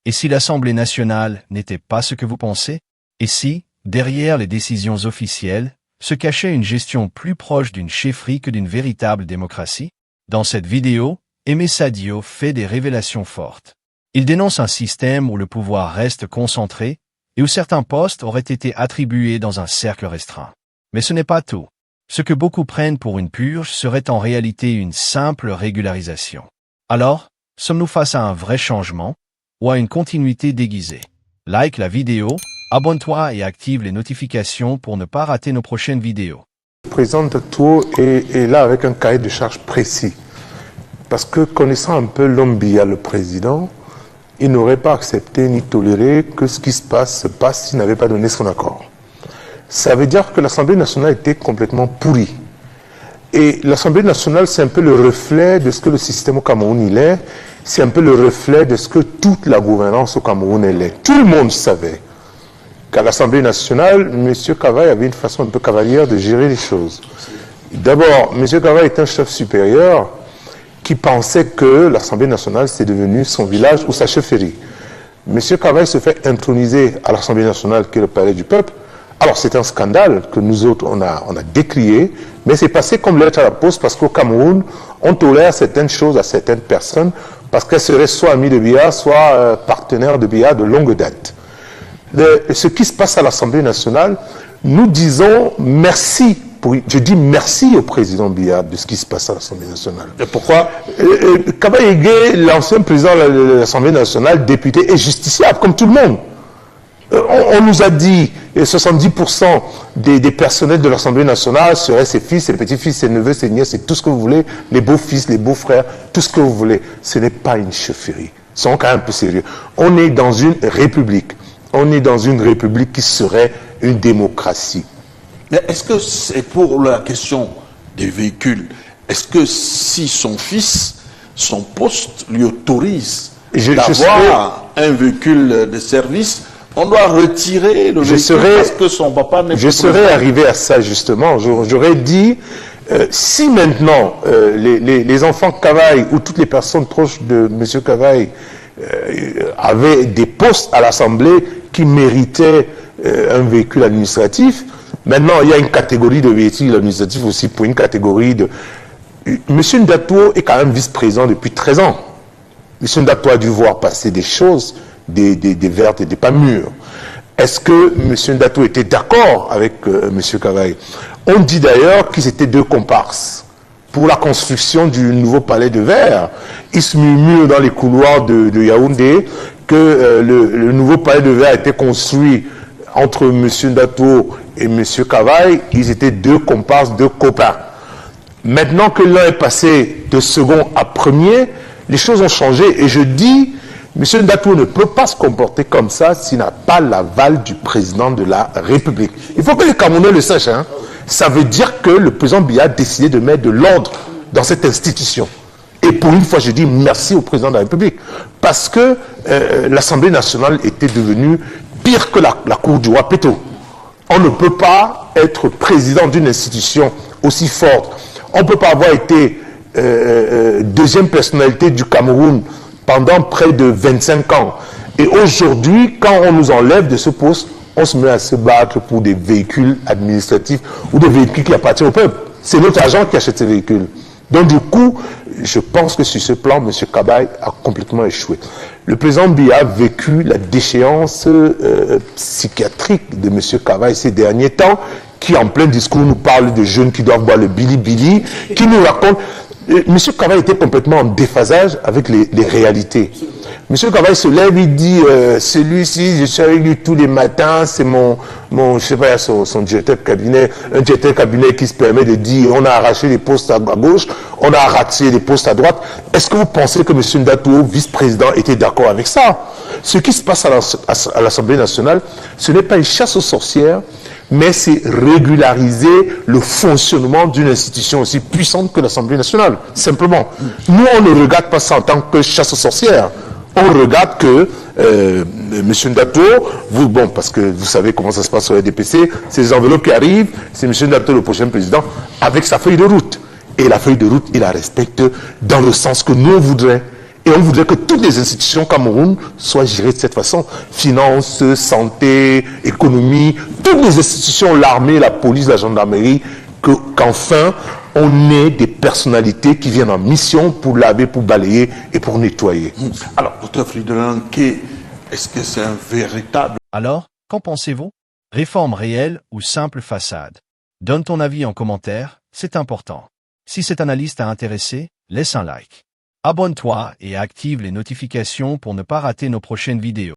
Et si l'Assemblée nationale n'était pas ce que vous pensez? Et si, derrière les décisions officielles, se cachait une gestion plus proche d'une chefferie que d'une véritable démocratie? Dans cette vidéo, Aimé Sadio fait des révélations fortes. Il dénonce un système où le pouvoir reste concentré et où certains postes auraient été attribués dans un cercle restreint. Mais ce n'est pas tout. Ce que beaucoup prennent pour une purge serait en réalité une simple régularisation. Alors, sommes-nous face à un vrai changement ou à une continuité déguisée? Like la vidéo, abonne-toi et active les notifications pour ne pas rater nos prochaines vidéos. Le président Dato est là avec un cahier de charge précis. Parce que connaissant un peu l'homme Biya, le président, il n'aurait pas accepté ni toléré que ce qui se passe s'il n'avait pas donné son accord. Ça veut dire que l'Assemblée nationale était complètement pourrie. Et l'Assemblée nationale, c'est un peu le reflet de ce que le système au Cameroun il est. C'est un peu le reflet de ce que toute la gouvernance au Cameroun elle est. Tout le monde savait qu'à l'Assemblée nationale, M. Kavaï avait une façon un peu cavalière de gérer les choses. D'abord, M. Kavaï est un chef supérieur qui pensait que l'Assemblée nationale, c'est devenu son village ou sa chefferie. M. Kavaï se fait introniser à l'Assemblée nationale, qui est le palais du peuple. Alors, c'est un scandale que nous autres, on a décrié, mais c'est passé comme lettre à la poste parce qu'au Cameroun, on tolère certaines choses à certaines personnes parce qu'elles seraient soit amies de Biya, soit partenaires de Biya de longue date. Ce qui se passe à l'Assemblée nationale, nous disons merci. Je dis merci au président Biya de ce qui se passe à l'Assemblée nationale. Et pourquoi? Kavaï Ege, l'ancien président de l'Assemblée nationale, député, est justiciable, comme tout le monde. On nous a dit que 70% des personnels de l'Assemblée nationale seraient ses fils, ses petits-fils, ses neveux, ses nièces, c'est tout ce que vous voulez, les beaux-fils, les beaux-frères, tout ce que vous voulez. Ce n'est pas une chefferie. Soyons quand même un peu sérieux. On est dans une république. On est dans une république qui serait une démocratie. Mais est-ce que c'est pour la question des véhicules? Est-ce que si son fils, son poste lui autorise d'avoir un véhicule de service, on doit retirer le véhicule parce que son papa n'est pas... Je serais arrivé à ça justement. J'aurais dit, si maintenant les enfants Kavaï ou toutes les personnes proches de M. Kavaï avaient des postes à l'Assemblée qui méritaient un véhicule administratif, maintenant il y a une catégorie de véhicules administratifs aussi pour une catégorie de... M. Ndato est quand même vice-président depuis 13 ans. M. Ndato a dû voir passer des choses, des vertes et des pas mûres. Est-ce que M. Ndato était d'accord avec M. Kavaï? On dit d'ailleurs qu'ils étaient deux comparses pour la construction du nouveau palais de verre. Il se murmure dans les couloirs de Yaoundé que le nouveau palais de verre a été construit entre M. Ndato et M. Kavaï. Ils étaient deux comparses, deux copains. Maintenant que l'un est passé de second à premier, les choses ont changé et je dis... M. Ndato ne peut pas se comporter comme ça s'il n'a pas l'aval du président de la République. Il faut que les Camerounais le sachent. Hein. Ça veut dire que le président Biya a décidé de mettre de l'ordre dans cette institution. Et pour une fois, je dis merci au président de la République. Parce que l'Assemblée nationale était devenue pire que la cour du roi Péto. On ne peut pas être président d'une institution aussi forte. On ne peut pas avoir été deuxième personnalité du Cameroun pendant près de 25 ans. Et aujourd'hui, quand on nous enlève de ce poste, on se met à se battre pour des véhicules administratifs ou des véhicules qui appartiennent au peuple. C'est notre agent qui achète ces véhicules. Donc du coup, je pense que sur ce plan, M. Kavaï a complètement échoué. Le président Biya a vécu la déchéance psychiatrique de M. Kavaï ces derniers temps, qui en plein discours nous parle de jeunes qui doivent boire le bili-bili, qui nous raconte... M. Kavaï était complètement en déphasage avec les réalités. M. Kavaï se lève, il dit celui-ci, je suis avec lui tous les matins, c'est mon je sais pas, son directeur de cabinet, un directeur de cabinet qui se permet de dire on a arraché les postes à gauche, on a arraché les postes à droite. Est-ce que vous pensez que M. Ndato, vice-président, était d'accord avec ça? Ce qui se passe à l'Assemblée nationale, ce n'est pas une chasse aux sorcières, mais c'est régulariser le fonctionnement d'une institution aussi puissante que l'Assemblée nationale, simplement. Nous, on ne regarde pas ça en tant que chasse aux sorcières. On regarde que M. Ndato, bon, parce que vous savez comment ça se passe sur les DPC, c'est les enveloppes qui arrivent, c'est M. Ndato le prochain président, avec sa feuille de route. Et la feuille de route, il la respecte dans le sens que nous on voudrait. Et on voudrait que toutes les institutions au Cameroun soient gérées de cette façon. Finances, santé, économie, toutes les institutions, l'armée, la police, la gendarmerie, qu'enfin, on ait des personnalités qui viennent en mission pour laver, pour balayer et pour nettoyer. Alors, Dr. Fridelanke, est-ce que c'est un véritable... Alors, qu'en pensez-vous? Réforme réelle ou simple façade? Donne ton avis en commentaire, c'est important. Si cette analyse t'a intéressé, laisse un like. Abonne-toi et active les notifications pour ne pas rater nos prochaines vidéos.